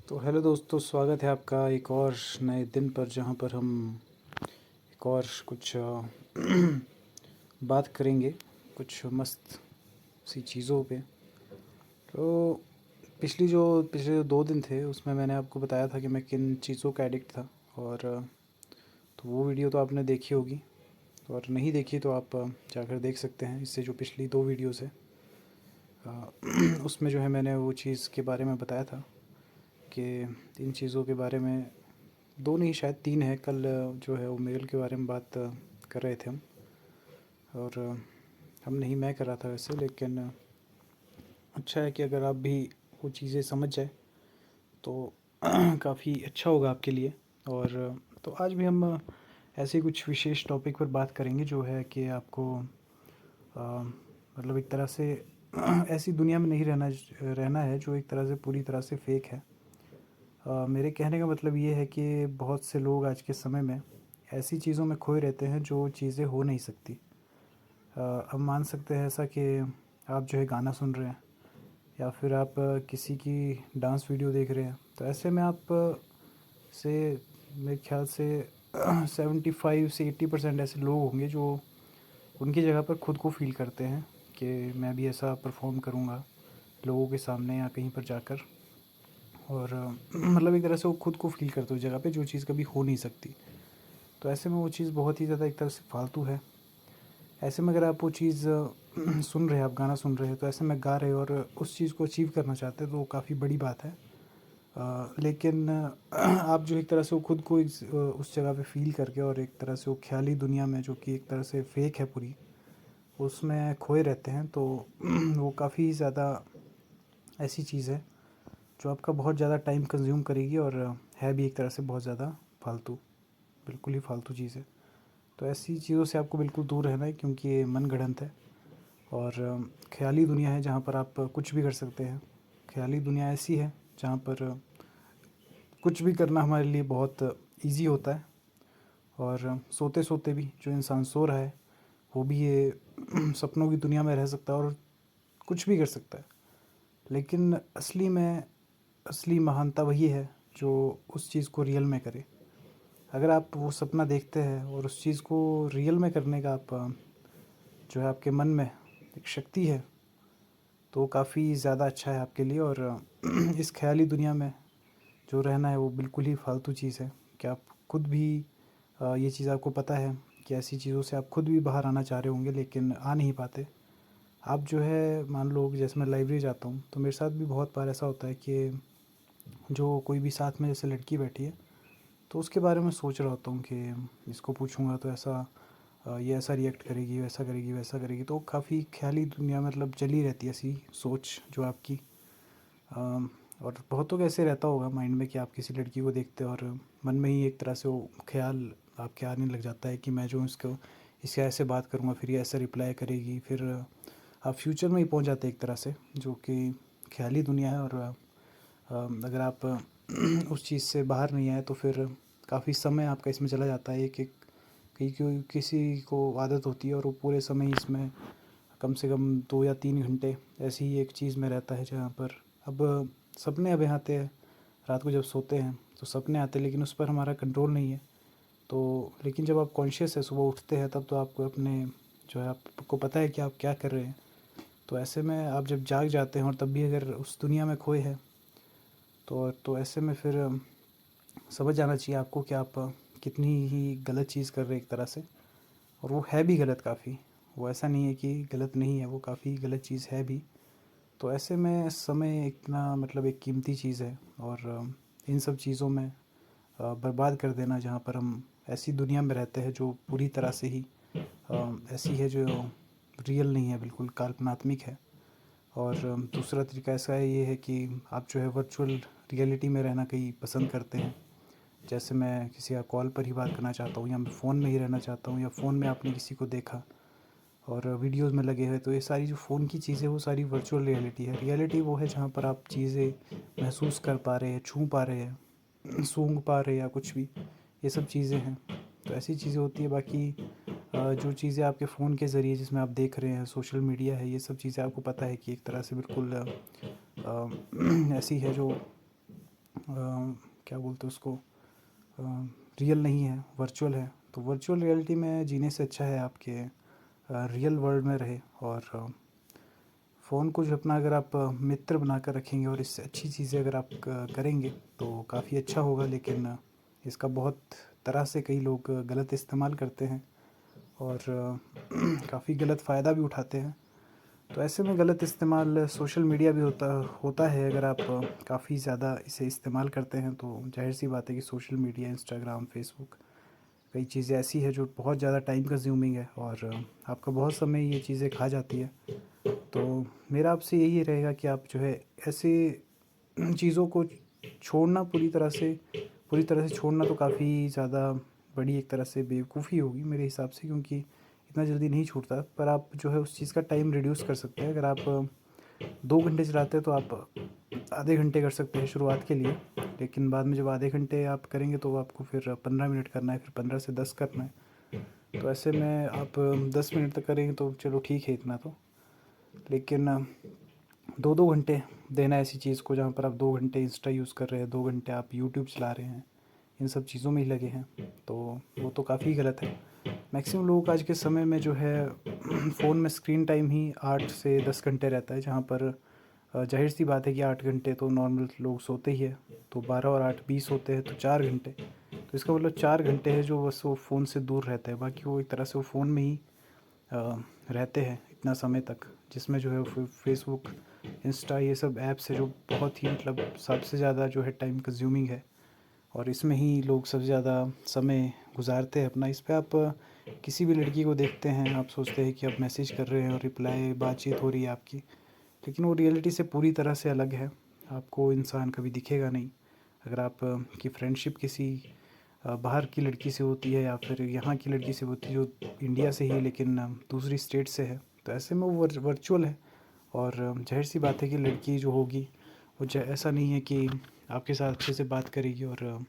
तो हेलो दोस्तों, स्वागत है आपका एक और नए दिन पर, जहाँ पर हम एक और कुछ बात करेंगे कुछ मस्त सी चीज़ों पे। तो पिछले जो 2 दिन थे उसमें मैंने आपको बताया था कि मैं किन चीज़ों का एडिक्ट था। और तो वो वीडियो तो आपने देखी होगी, और नहीं देखी तो आप जाकर देख सकते हैं। इससे जो पिछली 2 वीडियोस है उसमें जो है मैंने वो चीज़ के बारे में बताया था कि इन चीज़ों के बारे में, 2 नहीं शायद 3 है। कल जो है वो मेल के बारे में बात कर रहे थे हम। और हम नहीं, मैं कर रहा था वैसे, लेकिन अच्छा है कि अगर आप भी वो चीज़ें समझ जाए तो काफ़ी अच्छा होगा आपके लिए। और तो आज भी हम ऐसे कुछ विशेष टॉपिक पर बात करेंगे जो है कि आपको मतलब एक तरह से ऐसी दुनिया में नहीं रहना रहना है जो एक तरह से पूरी तरह से फेक है। मेरे कहने का मतलब ये है कि बहुत से लोग आज के समय में ऐसी चीज़ों में खोए रहते हैं जो चीज़ें हो नहीं सकती। अब मान सकते हैं ऐसा कि आप जो है गाना सुन रहे हैं, या फिर आप किसी की डांस वीडियो देख रहे हैं, तो ऐसे में आप से मेरे ख्याल से 75 से 80% ऐसे लोग होंगे जो उनकी जगह पर खुद को फील करते हैं कि मैं भी ऐसा परफॉर्म करूँगा लोगों के सामने या कहीं पर जाकर। और मतलब एक तरह से वो खुद को फील करते हो जगह पे, जो चीज़ कभी हो नहीं सकती। तो ऐसे में वो चीज़ बहुत ही ज़्यादा एक तरह से फालतू है। ऐसे में अगर आप वो चीज़ सुन रहे हैं, आप गाना सुन रहे हैं, तो ऐसे में गा रहे हो और उस चीज़ को अचीव करना चाहते हैं, तो वो काफ़ी बड़ी बात है। लेकिन आप जो एक तरह से वो खुद को उस जगह पे फ़ील करके, और एक तरह से वो ख़याली दुनिया में जो कि एक तरह से फ़ेक है पूरी, उसमें खोए रहते हैं। तो वो काफ़ी ज़्यादा ऐसी चीज़ है जो आपका बहुत ज़्यादा टाइम कंज्यूम करेगी, और है भी एक तरह से बहुत ज़्यादा फालतू, बिल्कुल ही फालतू चीज़ है। तो ऐसी चीज़ों से आपको बिल्कुल दूर रहना है, क्योंकि ये मनगढ़ंत है। और ख़याली दुनिया है जहाँ पर आप कुछ भी कर सकते हैं। ख़याली दुनिया ऐसी है जहाँ पर कुछ भी करना हमारे लिए बहुत ईज़ी होता है। और सोते सोते भी जो इंसान सो रहा है, वो भी ये सपनों की दुनिया में रह सकता है और कुछ भी कर सकता है। लेकिन असली महानता वही है जो उस चीज़ को रियल में करे। अगर आप वो सपना देखते हैं और उस चीज़ को रियल में करने का आप जो है आपके मन में एक शक्ति है, तो काफ़ी ज़्यादा अच्छा है आपके लिए। और इस ख़याली दुनिया में जो रहना है वो बिल्कुल ही फालतू चीज़ है। कि आप खुद भी ये चीज़ आपको पता है कि ऐसी चीज़ों से आप खुद भी बाहर आना चाह रहे होंगे, लेकिन आ नहीं पाते। आप जो है, मान लो कि जैसे मैं लाइब्रेरी जाता हूँ, तो मेरे साथ भी बहुत बार ऐसा होता है कि जो कोई भी साथ में जैसे लड़की बैठी है, तो उसके बारे में सोच रहा होता हूँ कि इसको पूछूंगा तो ऐसा ये ऐसा रिएक्ट करेगी, वैसा करेगी, वैसा करेगी। तो काफ़ी ख्याली दुनिया में मतलब चली रहती है ऐसी सोच जो आपकी। और बहुतों का ऐसे रहता होगा माइंड में कि आप किसी लड़की को देखते हो और मन में ही एक तरह से वो ख्याल आपके आने लग जाता है कि मैं जो इसको इससे ऐसे बात करूँगा, फिर ये ऐसे रिप्लाई करेगी। फिर आप फ्यूचर में ही पहुँच जाते हैं एक तरह से, जो कि ख्याली दुनिया है। और अगर आप उस चीज़ से बाहर नहीं आए तो फिर काफ़ी समय आपका इसमें चला जाता है। एक एक किसी को आदत होती है और वो पूरे समय ही इसमें कम से कम 2 या 3 घंटे ऐसी ही एक चीज़ में रहता है, जहाँ पर अब सपने अब आते हैं। रात को जब सोते हैं तो सपने आते हैं, लेकिन उस पर हमारा कंट्रोल नहीं है। तो लेकिन जब आप कॉन्शियस है, सुबह उठते हैं, तब तो आपको अपने जो है आपको पता है कि आप क्या कर रहे हैं। तो ऐसे में आप जब जाग जाते हैं और तब भी अगर उस दुनिया में खोए हैं, तो ऐसे में फिर समझ जाना चाहिए आपको कि आप कितनी ही गलत चीज़ कर रहे हैं एक तरह से। और वो है भी गलत काफ़ी। वो ऐसा नहीं है कि गलत नहीं है, वो काफ़ी गलत चीज़ है भी। तो ऐसे में समय इतना मतलब एक कीमती चीज़ है। और इन सब चीज़ों में बर्बाद कर देना, जहाँ पर हम ऐसी दुनिया में रहते हैं जो पूरी तरह से ही ऐसी है, जो रियल नहीं है, बिल्कुल काल्पनात्मक है। और दूसरा तरीका ऐसा है, ये है कि आप जो है वर्चुअल रियलिटी में रहना कहीं पसंद करते हैं। जैसे मैं किसी का कॉल पर ही बात करना चाहता हूँ, या मैं फ़ोन में ही रहना चाहता हूँ, या फ़ोन में आपने किसी को देखा और वीडियोस में लगे हुए। तो ये सारी जो फ़ोन की चीज़ें, वो सारी वर्चुअल रियलिटी है। रियलिटी वो है जहाँ पर आप चीज़ें महसूस कर पा रहे हैं, छू पा रहे हैं, सूंघ पा रहे हैं, या कुछ भी, ये सब चीज़ें हैं। तो ऐसी चीज़ें होती है। बाकी जो चीज़ें आपके फ़ोन के ज़रिए जिसमें आप देख रहे हैं, सोशल मीडिया है, ये सब चीज़ें आपको पता है कि एक तरह से बिल्कुल ऐसी है जो क्या बोलते हैं उसको, रियल नहीं है, वर्चुअल है। तो वर्चुअल रियलिटी में जीने से अच्छा है आपके रियल वर्ल्ड में रहे। और फ़ोन को जो अपना अगर आप मित्र बना कर रखेंगे और इससे अच्छी चीज़ें अगर आप करेंगे तो काफ़ी अच्छा होगा। लेकिन इसका बहुत तरह से कई लोग गलत इस्तेमाल करते हैं और काफ़ी गलत फ़ायदा भी उठाते हैं। तो ऐसे में गलत इस्तेमाल सोशल मीडिया भी होता होता है। अगर आप काफ़ी ज़्यादा इसे इस्तेमाल करते हैं तो जाहिर सी बात है कि सोशल मीडिया, इंस्टाग्राम, फेसबुक, कई चीज़ें ऐसी है जो बहुत ज़्यादा टाइम कंज्यूमिंग है और आपका बहुत समय ये चीज़ें खा जाती है। तो मेरा आपसे यही रहेगा कि आप जो है ऐसे चीज़ों को छोड़ना, पूरी तरह से छोड़ना तो काफ़ी ज़्यादा बड़ी एक तरह से बेवकूफ़ी होगी मेरे हिसाब से, क्योंकि इतना जल्दी नहीं छूटता। पर आप जो है उस चीज़ का टाइम रिड्यूस कर सकते हैं। अगर आप 2 घंटे चलाते हैं तो आप आधे घंटे कर सकते हैं शुरुआत के लिए। लेकिन बाद में जब आधे घंटे आप करेंगे तो आपको फिर 15 मिनट करना है, फिर 15 से 10 करना है। तो ऐसे में आप 10 मिनट तक करेंगे तो चलो ठीक है इतना तो। लेकिन 2-2 घंटे देना ऐसी चीज़ को जहाँ पर आप 2 घंटे इंस्टा यूज़ कर रहे हैं, 2 घंटे आप यूट्यूब चला रहे हैं, इन सब चीज़ों में ही लगे हैं, तो वो तो काफ़ी गलत है। मैक्सिमम लोग आज के समय में जो है फ़ोन में स्क्रीन टाइम ही 8 से 10 घंटे रहता है, जहाँ पर जाहिर सी बात है कि 8 घंटे तो नॉर्मल लोग सोते ही है। तो 12 और 8 20 होते हैं, तो 4 घंटे। तो इसका मतलब 4 घंटे है जो बस वो फ़ोन से दूर रहते हैं। बाकी वो एक तरह से वो फ़ोन में ही रहते हैं इतना समय तक, जिसमें जो है फेसबुक, इंस्टा, ये सब ऐप्स है जो बहुत ही मतलब सबसे ज़्यादा जो है टाइम कंज्यूमिंग है। और इसमें ही लोग सबसे ज़्यादा समय गुजारते हैं अपना। इस पे आप किसी भी लड़की को देखते हैं, आप सोचते हैं कि आप मैसेज कर रहे हैं और रिप्लाई, बातचीत हो रही है आपकी, लेकिन वो रियलिटी से पूरी तरह से अलग है। आपको इंसान कभी दिखेगा नहीं। अगर आप की फ्रेंडशिप किसी बाहर की लड़की से होती है या फिर यहाँ की लड़की से होती है जो इंडिया से ही है लेकिन दूसरी स्टेट से है, तो ऐसे में वो वर्चुअल है। और जाहिर सी बात है कि लड़की जो होगी वो ऐसा नहीं है कि आपके साथ अच्छे से बात करेगी और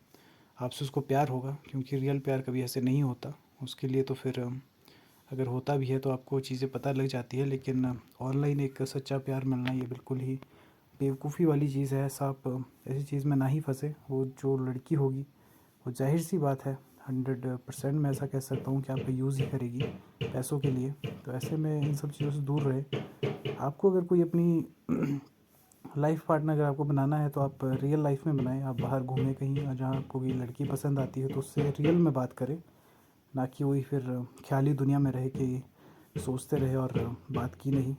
आपसे उसको प्यार होगा, क्योंकि रियल प्यार कभी ऐसे नहीं होता। उसके लिए तो फिर अगर होता भी है तो आपको चीज़ें पता लग जाती है। लेकिन ऑनलाइन एक सच्चा प्यार मिलना ये बिल्कुल ही बेवकूफ़ी वाली चीज़ है। ऐसा आप ऐसी चीज़ में ना ही फंसे। वो जो लड़की होगी वो जाहिर सी बात है 100% मैं ऐसा कह सकता हूँ कि आपका यूज़ ही करेगी पैसों के लिए। तो ऐसे में इन सब चीज़ों से दूर रहे। आपको अगर कोई अपनी लाइफ पार्टनर अगर आपको बनाना है तो आप रियल लाइफ में बनाएं। आप बाहर घूमें कहीं और जहाँ आपको कोई लड़की पसंद आती है तो उससे रियल में बात करें, ना कि वही फिर ख्याली दुनिया में रह के सोचते रहे और बात की नहीं।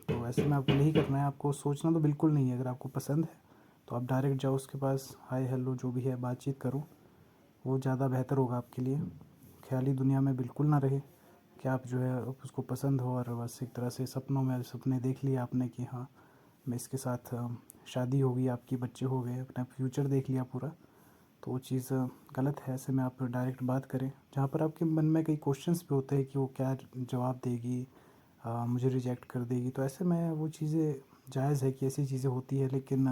तो ऐसे में आपको नहीं करना है। आपको सोचना तो बिल्कुल नहीं है। अगर आपको पसंद है तो आप डायरेक्ट जाओ उसके पास, हाय हेलो जो भी है बातचीत करो, वो ज़्यादा बेहतर होगा आपके लिए। ख्याली दुनिया में बिल्कुल ना रहे कि आप जो है उसको पसंद हो और बस एक तरह से सपनों में सपने देख लिए आपने कि हाँ मैं इसके साथ शादी होगी, आपकी बच्चे हो गए, अपना फ्यूचर देख लिया पूरा। तो वो चीज़ गलत है। ऐसे में आप डायरेक्ट बात करें, जहाँ पर आपके मन में कई क्वेश्चंस भी होते हैं कि वो क्या जवाब देगी, मुझे रिजेक्ट कर देगी। तो ऐसे में वो चीज़ें जायज़ है कि ऐसी चीज़ें होती है। लेकिन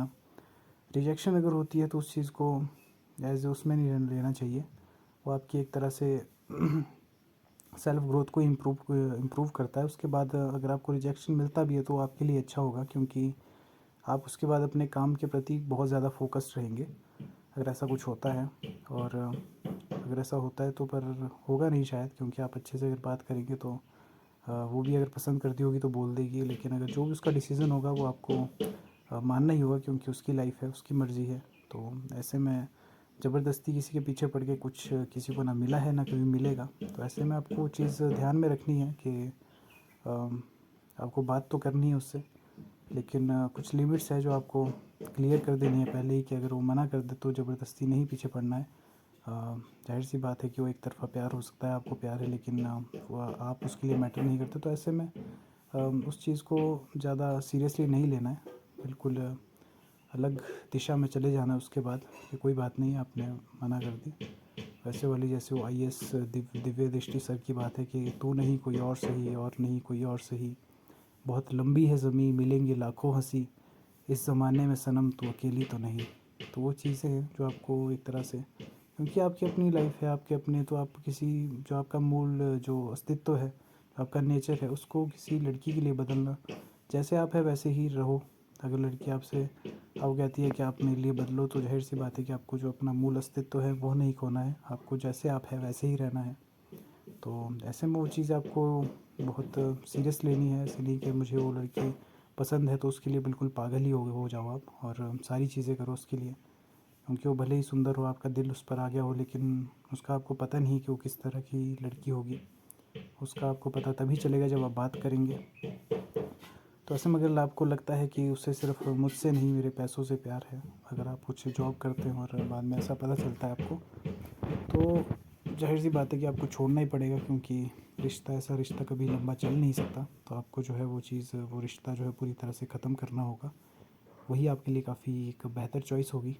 रिजेक्शन अगर होती है तो उस चीज़ को एज उसमें नहीं लेना चाहिए। वो आपकी एक तरह से सेल्फ ग्रोथ को इम्प्रूव करता है। उसके बाद अगर आपको रिजेक्शन मिलता भी है तो आपके लिए अच्छा होगा, क्योंकि आप उसके बाद अपने काम के प्रति बहुत ज़्यादा फोकस्ड रहेंगे अगर ऐसा कुछ होता है। और अगर ऐसा होता है तो पर होगा नहीं शायद, क्योंकि आप अच्छे से अगर बात करेंगे तो वो भी अगर पसंद करती होगी तो बोल देगी। लेकिन अगर जो भी उसका डिसीज़न होगा वो आपको मानना ही होगा, क्योंकि उसकी लाइफ है, उसकी मर्ज़ी है। तो ऐसे में ज़बरदस्ती किसी के पीछे पड़ के कुछ किसी को ना मिला है ना कभी मिलेगा। तो ऐसे में आपको वो चीज़ ध्यान में रखनी है कि आपको बात तो करनी है उससे, लेकिन कुछ लिमिट्स है जो आपको क्लियर कर देनी है पहले ही, कि अगर वो मना कर दे तो ज़बरदस्ती नहीं पीछे पड़ना है। जाहिर सी बात है कि वो एक तरफ़ा प्यार हो सकता है, आपको प्यार है लेकिन वो आप उसके लिए मैटर नहीं करते। तो ऐसे में उस चीज़ को ज़्यादा सीरियसली नहीं लेना है। बिल्कुल अलग दिशा में चले जाना है उसके बाद, कि कोई बात नहीं आपने मना कर दी। वैसे वाली जैसे वो आईएएस दिव्य दृष्टि सर की बात है कि तू नहीं कोई और सही, और नहीं कोई और सही, बहुत लंबी है ज़मीं मिलेंगे लाखों हंसी, इस ज़माने में सनम तू अकेली तो नहीं। तो वो चीज़ें हैं जो आपको एक तरह से, क्योंकि आपकी अपनी लाइफ है, आपके अपने, तो आप किसी जो आपका मूल जो अस्तित्व है, आपका नेचर है, उसको किसी लड़की के लिए बदलना, जैसे आप है वैसे ही रहो। अगर लड़की आपसे अब वो कहती है कि आप मेरे लिए बदलो, तो ज़ाहिर सी बात है कि आपको जो अपना मूल अस्तित्व है वो नहीं खोना है, आपको जैसे आप हैं वैसे ही रहना है। तो ऐसे में वो चीज़ आपको बहुत सीरियस लेनी है, ऐसे नहीं कि मुझे वो लड़की पसंद है तो उसके लिए बिल्कुल पागल ही हो जाओ आप और सारी चीज़ें करो उसके लिए, क्योंकि वो भले ही सुंदर हो, आपका दिल उस पर आ गया हो, लेकिन उसका आपको पता नहीं कि वो किस तरह की लड़की होगी। उसका आपको पता तभी चलेगा जब आप बात करेंगे। तो ऐसे में अगर आपको लगता है कि उसे सिर्फ मुझसे नहीं मेरे पैसों से प्यार है, अगर आप कुछ जॉब करते हैं और बाद में ऐसा पता चलता है आपको, तो ज़ाहिर सी बात है कि आपको छोड़ना ही पड़ेगा, क्योंकि ऐसा रिश्ता कभी लंबा चल नहीं सकता। तो आपको जो है वो चीज़, वो रिश्ता जो है पूरी तरह से ख़त्म करना होगा। वही आपके लिए काफ़ी एक बेहतर चॉइस होगी।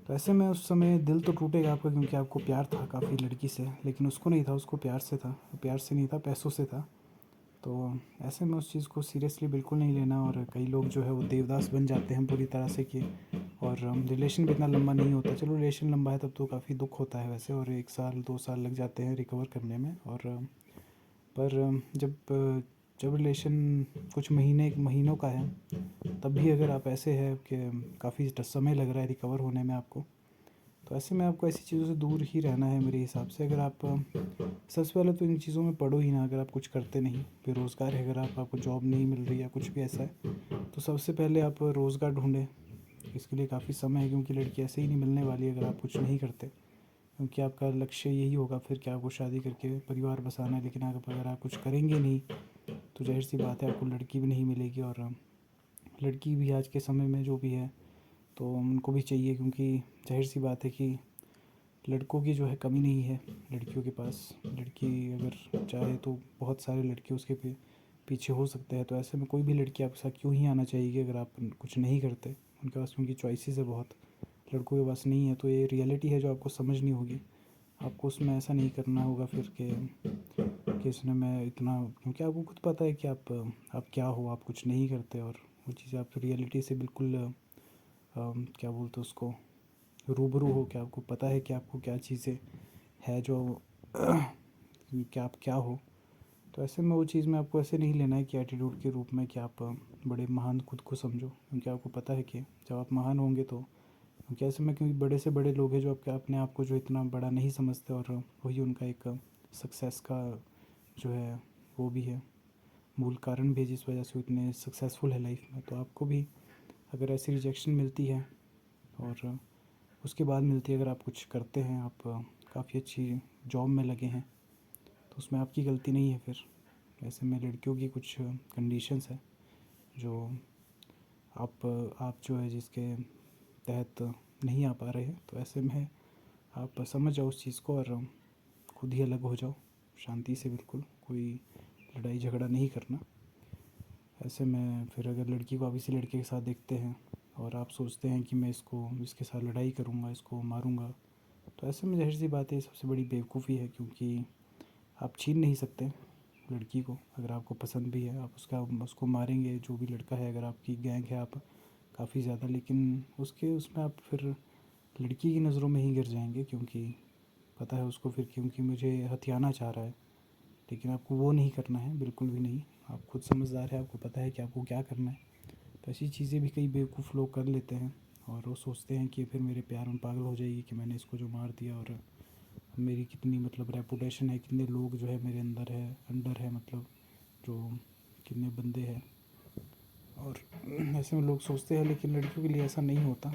तो ऐसे में उस समय दिल तो टूटेगा आपका, क्योंकि आपको प्यार था काफ़ी लड़की से, लेकिन उसको नहीं था, उसको प्यार से था। प्यार से नहीं था, पैसों से था। तो ऐसे में उस चीज़ को सीरियसली बिल्कुल नहीं लेना। और कई लोग जो है वो देवदास बन जाते हैं पूरी तरह से कि, और रिलेशन भी इतना लंबा नहीं होता। चलो रिलेशन लंबा है तब तो काफ़ी दुख होता है वैसे, और 1 साल 2 साल लग जाते हैं रिकवर करने में। और पर जब रिलेशन कुछ महीनों का है, तब भी अगर आप ऐसे हैं कि काफ़ी समय लग रहा है रिकवर होने में आपको, तो ऐसे में आपको ऐसी चीज़ों से दूर ही रहना है मेरे हिसाब से। अगर आप सबसे पहले तो इन चीज़ों में पड़ो ही ना। अगर आप कुछ करते नहीं, बेरोज़गार है, अगर आपको जॉब नहीं मिल रही या कुछ भी ऐसा है, तो सबसे पहले आप रोज़गार ढूंढें। इसके लिए काफ़ी समय है, क्योंकि लड़की ऐसे ही नहीं मिलने वाली अगर आप कुछ नहीं करते। क्योंकि आपका लक्ष्य यही होगा फिर कि आपको शादी करके परिवार बसाना है। लेकिन अगर आप कुछ करेंगे नहीं, तो ज़ाहिर सी बात है आपको लड़की भी नहीं मिलेगी। और लड़की भी आज के समय में जो भी है, तो उनको भी चाहिए, क्योंकि ज़ाहिर सी बात है कि लड़कों की जो है कमी नहीं है लड़कियों के पास। लड़की अगर चाहे तो बहुत सारे लड़के उसके पीछे हो सकते हैं। तो ऐसे में कोई भी लड़की आपके साथ क्यों ही आना चाहिए अगर आप कुछ नहीं करते। उनके पास उनकी चॉइसेस है बहुत, लड़कों के पास नहीं है। तो ये रियलिटी है जो आपको समझनी होगी। आपको उसमें ऐसा नहीं करना होगा फिर कि इसने मैं इतना, क्योंकि आपको खुद पता है कि आप क्या हो, आप कुछ नहीं करते। और वो चीज़ें आप रियलिटी से बिल्कुल क्या बोलते हैं उसको, रूबरू हो, कि आपको पता है कि आपको क्या चीज़ें है जो क्या आप क्या हो। तो ऐसे में वो चीज़ में आपको ऐसे नहीं लेना है कि एटीट्यूड के रूप में कि आप बड़े महान खुद को समझो, क्योंकि आपको पता है कि जब आप महान होंगे तो, क्योंकि ऐसे में, क्योंकि बड़े से बड़े लोग हैं जो आपके अपने आप को जो इतना बड़ा नहीं समझते, और वही उनका एक सक्सेस का जो है वो भी है मूल कारण भी है, जिस वजह से वो इतने सक्सेसफुल है लाइफ में। तो आपको भी अगर ऐसी रिजेक्शन मिलती है, और उसके बाद मिलती है, अगर आप कुछ करते हैं, आप काफ़ी अच्छी जॉब में लगे हैं, तो उसमें आपकी गलती नहीं है फिर। ऐसे में लड़कियों की कुछ कंडीशंस है जो आप जो है जिसके तहत नहीं आ पा रहे हैं। तो ऐसे में आप समझ जाओ उस चीज़ को, और खुद ही अलग हो जाओ शांति से, बिल्कुल कोई लड़ाई झगड़ा नहीं करना। ऐसे में फिर अगर लड़की को आप इसी लड़के के साथ देखते हैं और आप सोचते हैं कि मैं इसके साथ लड़ाई करूँगा, इसको मारूँगा, तो ऐसे में ज़ाहिर सी बात है सबसे बड़ी बेवकूफ़ी है। क्योंकि आप छीन नहीं सकते लड़की को। अगर आपको पसंद भी है, आप उसको मारेंगे, जो भी लड़का है, अगर आपकी गैंग है, आप काफ़ी ज़्यादा, लेकिन उसमें आप फिर लड़की की नज़रों में ही गिर जाएंगे, क्योंकि पता है उसको फिर, क्योंकि मुझे हथियाना चाह रहा है। लेकिन आपको वो नहीं करना है, बिल्कुल भी नहीं। आप खुद समझदार है, आपको पता है कि आपको क्या करना है। तो ऐसी चीज़ें भी कई बेवकूफ़ लोग कर लेते हैं, और वो सोचते हैं कि फिर मेरे प्यार में पागल हो जाएगी कि मैंने इसको जो मार दिया, और मेरी कितनी मतलब रेपुटेशन है, कितने लोग जो है मेरे अंडर है, मतलब जो कितने बंदे हैं। और ऐसे में लोग सोचते हैं, लेकिन लड़कियों के लिए ऐसा नहीं होता।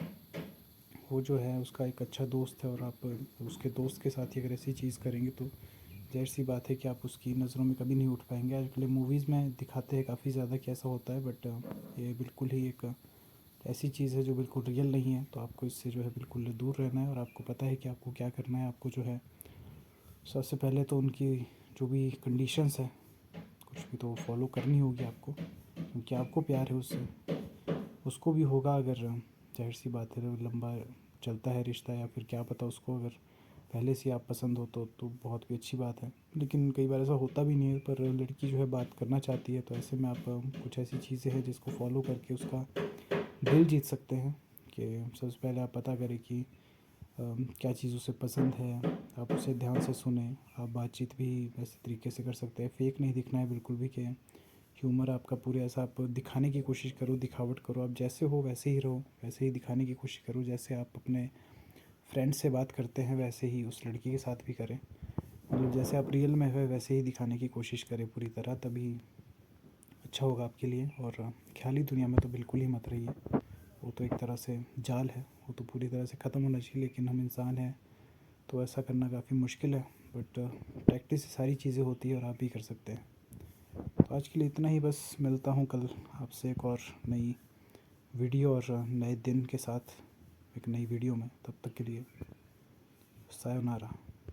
वो जो है उसका एक अच्छा दोस्त है, और आप उसके दोस्त के साथ ही अगर ऐसी चीज़ करेंगे, तो ज़ाहिर सी बात है कि आप उसकी नज़रों में कभी नहीं उठ पाएंगे। आजकल मूवीज़ में दिखाते हैं काफ़ी ज़्यादा कि ऐसा होता है, बट ये बिल्कुल ही एक ऐसी चीज़ है जो बिल्कुल रियल नहीं है। तो आपको इससे जो है बिल्कुल दूर रहना है, और आपको पता है कि आपको क्या करना है। आपको जो है सबसे पहले तो उनकी जो भी कंडीशंस है कुछ भी, तो फॉलो करनी होगी आपको, क्योंकि आपको प्यार है उससे, उसको भी होगा। अगर ज़ाहिर सी बात है लंबा चलता है रिश्ता, या फिर क्या पता उसको अगर पहले से आप पसंद हो तो बहुत भी अच्छी बात है। लेकिन कई बार ऐसा होता भी नहीं है, पर लड़की जो है बात करना चाहती है। तो ऐसे में आप कुछ ऐसी चीज़ें हैं जिसको फॉलो करके उसका दिल जीत सकते हैं। कि सबसे पहले आप पता करें कि क्या चीज़ उसे पसंद है, आप उसे ध्यान से सुने। आप बातचीत भी वैसे तरीके से कर सकते हैं, फेक नहीं दिखना है बिल्कुल भी कि ह्यूमर आपका पूरे ऐसा आप दिखाने की कोशिश करो, दिखावट करो, आप जैसे हो वैसे ही रहो, वैसे ही दिखाने की कोशिश करो। जैसे आप अपने फ्रेंड से बात करते हैं वैसे ही उस लड़की के साथ भी करें। मतलब जैसे आप रियल में है वैसे ही दिखाने की कोशिश करें पूरी तरह, तभी अच्छा होगा आपके लिए। और ख्याली दुनिया में तो बिल्कुल ही मत रहिए, वो तो एक तरह से जाल है, वो तो पूरी तरह से ख़त्म होना चाहिए। लेकिन हम इंसान हैं तो ऐसा करना काफ़ी मुश्किल है, बट प्रैक्टिस से सारी चीज़ें होती है और आप भी कर सकते हैं। तो आज के लिए इतना ही, बस मिलता हूँ कल आपसे एक और नई वीडियो और नए दिन के साथ एक नई वीडियो में। तब तक के लिए सायोनारा।